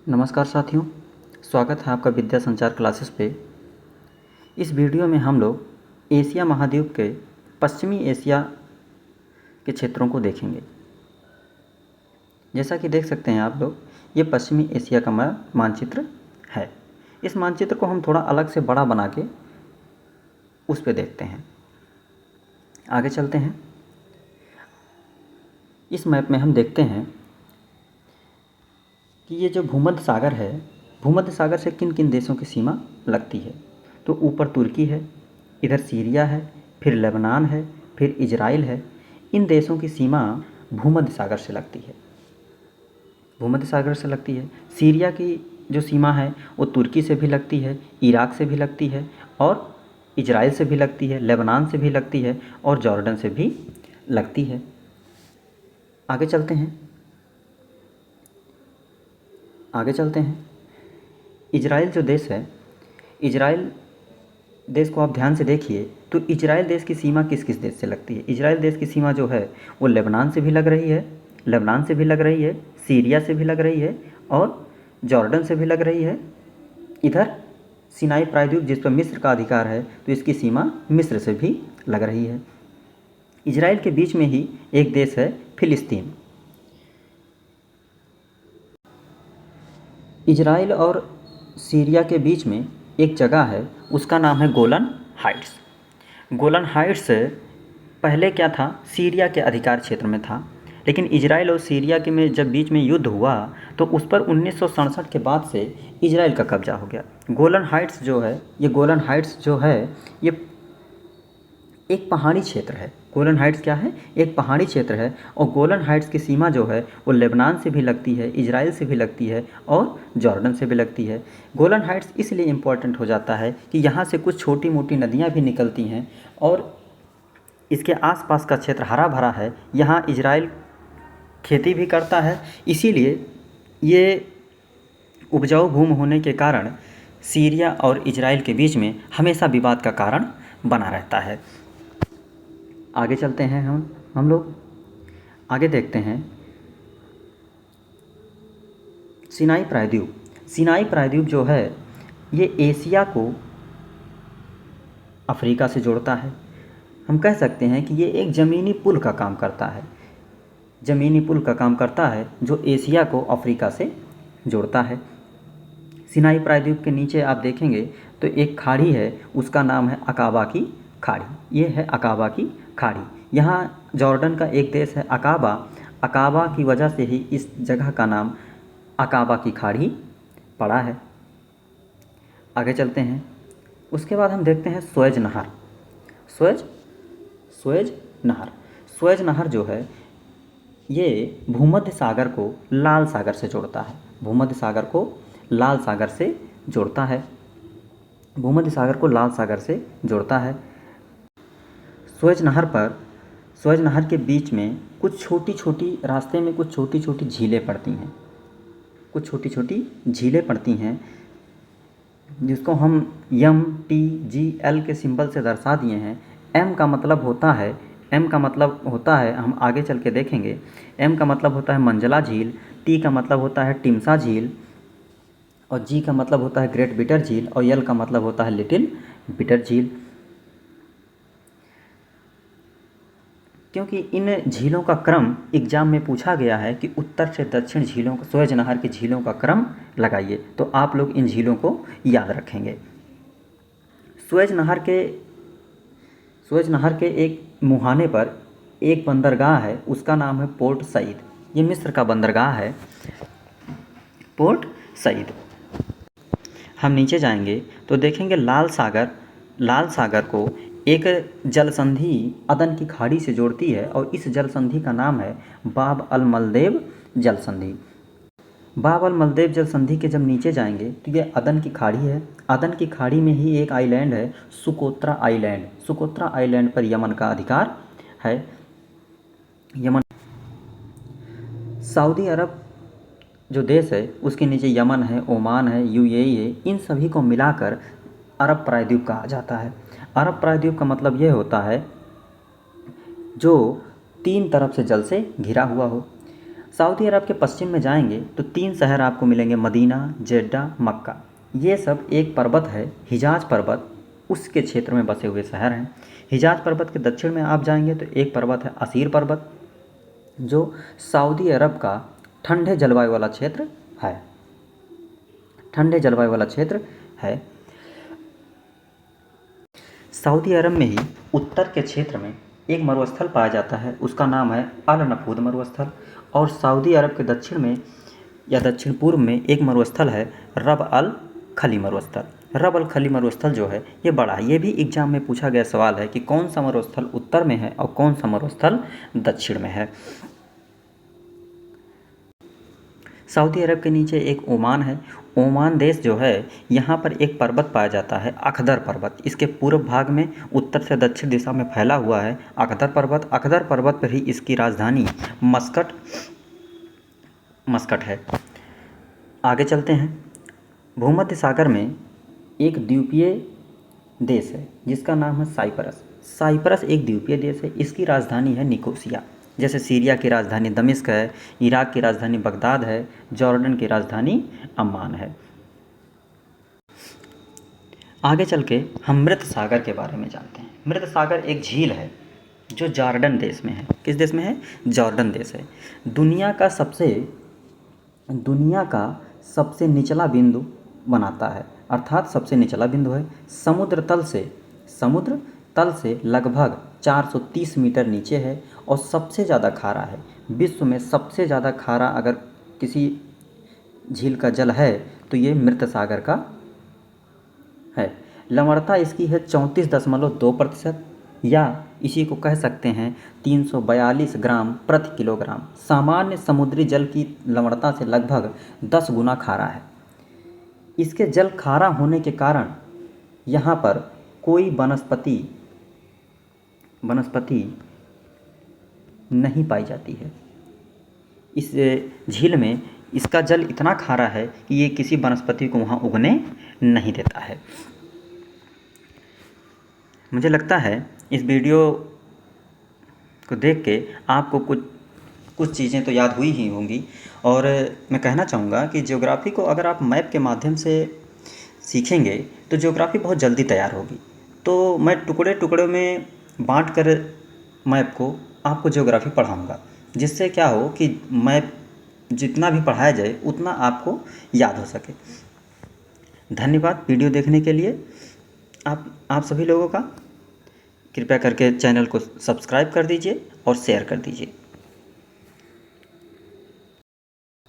नमस्कार साथियों, स्वागत है आपका विद्या संचार क्लासेस पे। इस वीडियो में हम लोग एशिया महाद्वीप के पश्चिमी एशिया के क्षेत्रों को देखेंगे। जैसा कि देख सकते हैं आप लोग, ये पश्चिमी एशिया का मानचित्र है। इस मानचित्र को हम थोड़ा अलग से बड़ा बना के उस पे देखते हैं। आगे चलते हैं। इस मैप में हम देखते हैं कि ये जो भूमध्य सागर है, भूमध्य सागर से किन किन देशों की सीमा लगती है। तो ऊपर तुर्की है, इधर सीरिया है, फिर लेबनान है, फिर इजराइल है। इन देशों की सीमा भूमध्य सागर से लगती है, भूमध्य सागर से लगती है। सीरिया की जो सीमा है वो तुर्की से भी लगती है, इराक से भी लगती है, और इजराइल से भी लगती है, लेबनान से भी लगती है, और जॉर्डन से भी लगती है। आगे चलते हैं। इजराइल जो देश है, इजराइल देश को आप ध्यान से देखिए तो इजराइल देश की सीमा किस किस देश से लगती है। इजराइल देश की सीमा जो है वो लेबनान से भी लग रही है, सीरिया से भी लग रही है, और जॉर्डन से भी लग रही है। इधर सिनाई प्रायद्वीप जिस पर मिस्र का अधिकार है, तो इसकी सीमा मिस्र से भी लग रही है। इजराइल के बीच में ही एक देश है फिलिस्तीन। इजराइल और सीरिया के बीच में एक जगह है, उसका नाम है गोलन हाइट्स। गोलन हाइट्स पहले क्या था, सीरिया के अधिकार क्षेत्र में था, लेकिन इजराइल और सीरिया के में जब बीच में युद्ध हुआ तो उस पर 1967 के बाद से इजराइल का कब्जा हो गया। गोलन हाइट्स जो है ये एक पहाड़ी क्षेत्र है। गोलन हाइट्स क्या है, एक पहाड़ी क्षेत्र है, और गोलन हाइट्स की सीमा जो है वो लेबनान से भी लगती है, इजराइल से भी लगती है, और जॉर्डन से भी लगती है। गोलन हाइट्स इसलिए इम्पोर्टेंट हो जाता है कि यहाँ से कुछ छोटी मोटी नदियाँ भी निकलती हैं, और इसके आसपास का क्षेत्र हरा भरा है। यहाँ इजराइल खेती भी करता है, इसीलिए ये उपजाऊ भूमि होने के कारण सीरिया और इजराइल के बीच में हमेशा विवाद का कारण बना रहता है। आगे चलते हैं। हम लोग आगे देखते हैं सिनाई प्रायद्वीप जो है ये एशिया को अफ्रीका से जोड़ता है। हम कह सकते हैं कि ये एक ज़मीनी पुल का काम करता है, जो एशिया को अफ्रीका से जोड़ता है। सिनाई प्रायद्वीप के नीचे आप देखेंगे तो एक खाड़ी है, उसका नाम है अकाबा की खाड़ी। ये है अकाबा की खाड़ी। यहाँ जॉर्डन का एक देश है अकाबा की वजह से ही इस जगह का नाम अकाबा की खाड़ी पड़ा है। आगे चलते हैं। उसके बाद हम देखते हैं सुएज नहर जो है ये भूमध्य सागर को लाल सागर से जोड़ता है। भूमध्य सागर को लाल सागर से जोड़ता है। सुएज नहर के बीच में कुछ छोटी छोटी झीलें पड़ती हैं, जिसको हम MTGL के सिंबल से दर्शा दिए हैं। M का मतलब होता है, हम आगे चल के देखेंगे, M का मतलब होता है मंजला झील, T का मतलब होता है टिमसा झील, और G का मतलब होता है ग्रेट बिटर झील, और L का मतलब होता है लिटिल बिटर झील। क्योंकि इन झीलों का क्रम एग्जाम में पूछा गया है कि उत्तर से दक्षिण झीलों का, सुएज नहर की झीलों का क्रम लगाइए, तो आप लोग इन झीलों को याद रखेंगे। सुएज नहर के एक मुहाने पर एक बंदरगाह है, उसका नाम है पोर्ट सईद। ये मिस्र का बंदरगाह है, पोर्ट सईद। हम नीचे जाएंगे तो देखेंगे लाल सागर को एक जलसंधि अदन की खाड़ी से जोड़ती है, और इस जलसंधि का नाम है बाब अल मलदेव जलसंधि। बाब अल मलदेव जलसंधि के जब नीचे जाएंगे तो ये अदन की खाड़ी है। अदन की खाड़ी में ही एक आइलैंड है सुकोत्रा आइलैंड पर यमन का अधिकार है। सऊदी अरब जो देश है उसके नीचे यमन है, ओमान है, UAE है। इन सभी को मिलाकर अरब प्रायद्वीप कहा जाता है। अरब प्रायद्वीप का मतलब यह होता है जो 3 तरफ से जल से घिरा हुआ हो। सऊदी अरब के पश्चिम में जाएंगे तो 3 शहर आपको मिलेंगे, मदीना, जेड्डा, मक्का। ये सब एक पर्वत है हिजाज पर्वत, उसके क्षेत्र में बसे हुए शहर हैं। हिजाज पर्वत के दक्षिण में आप जाएंगे तो एक पर्वत है असीर पर्वत, जो सऊदी अरब का ठंडे जलवायु वाला क्षेत्र है, ठंडे जलवायु वाला क्षेत्र है। सऊदी अरब में ही उत्तर के क्षेत्र में एक मरुस्थल पाया जाता है, उसका नाम है अल नफूद मरुस्थल। और सऊदी अरब के दक्षिण में या दक्षिण पूर्व में एक मरुस्थल है रब अल खली मरुस्थल। रब अल खली मरुस्थल जो है ये बड़ा है, ये भी एग्जाम में पूछा गया सवाल है कि कौन सा मरुस्थल उत्तर में है और कौन सा मरुस्थल दक्षिण में है। सऊदी अरब के नीचे एक ओमान है। ओमान देश जो है यहाँ पर एक पर्वत पाया जाता है अखदर पर्वत, इसके पूर्व भाग में उत्तर से दक्षिण दिशा में फैला हुआ है अखदर पर्वत। अखदर पर्वत पर ही इसकी राजधानी मस्कट है। आगे चलते हैं। भूमध्य सागर में एक द्वीपीय देश है जिसका नाम है साइप्रस। साइप्रस एक द्वीपीय देश है, इसकी राजधानी है निकोसिया। जैसे सीरिया की राजधानी दमिश्क है, इराक की राजधानी बगदाद है, जॉर्डन की राजधानी अम्मान है। आगे चल के हम मृत सागर के बारे में जानते हैं। मृत सागर एक झील है जो जॉर्डन देश में है। किस देश में है? जॉर्डन देश है। दुनिया का सबसे निचला बिंदु बनाता है, अर्थात सबसे निचला बिंदु है। समुद्र तल से लगभग 430 मीटर नीचे है और सबसे ज़्यादा खारा है। विश्व में सबसे ज़्यादा खारा अगर किसी झील का जल है तो ये मृत सागर का है। लवणता इसकी है 34.2%, या इसी को कह सकते हैं 342 ग्राम प्रति किलोग्राम। सामान्य समुद्री जल की लवणता से लगभग 10 गुना खारा है। इसके जल खारा होने के कारण यहाँ पर कोई वनस्पति नहीं पाई जाती है। इस झील में इसका जल इतना खारा है कि ये किसी वनस्पति को वहाँ उगने नहीं देता है। मुझे लगता है इस वीडियो को देख के आपको कुछ चीज़ें तो याद हुई ही होंगी। और मैं कहना चाहूँगा कि ज्योग्राफी को अगर आप मैप के माध्यम से सीखेंगे तो ज्योग्राफी बहुत जल्दी तैयार होगी। तो मैं टुकड़े में बांट कर मैप को आपको ज्योग्राफी पढ़ाऊँगा, जिससे क्या हो कि मैप जितना भी पढ़ाया जाए उतना आपको याद हो सके। धन्यवाद वीडियो देखने के लिए। आप सभी लोगों का कृपया करके चैनल को सब्सक्राइब कर दीजिए और शेयर कर दीजिए।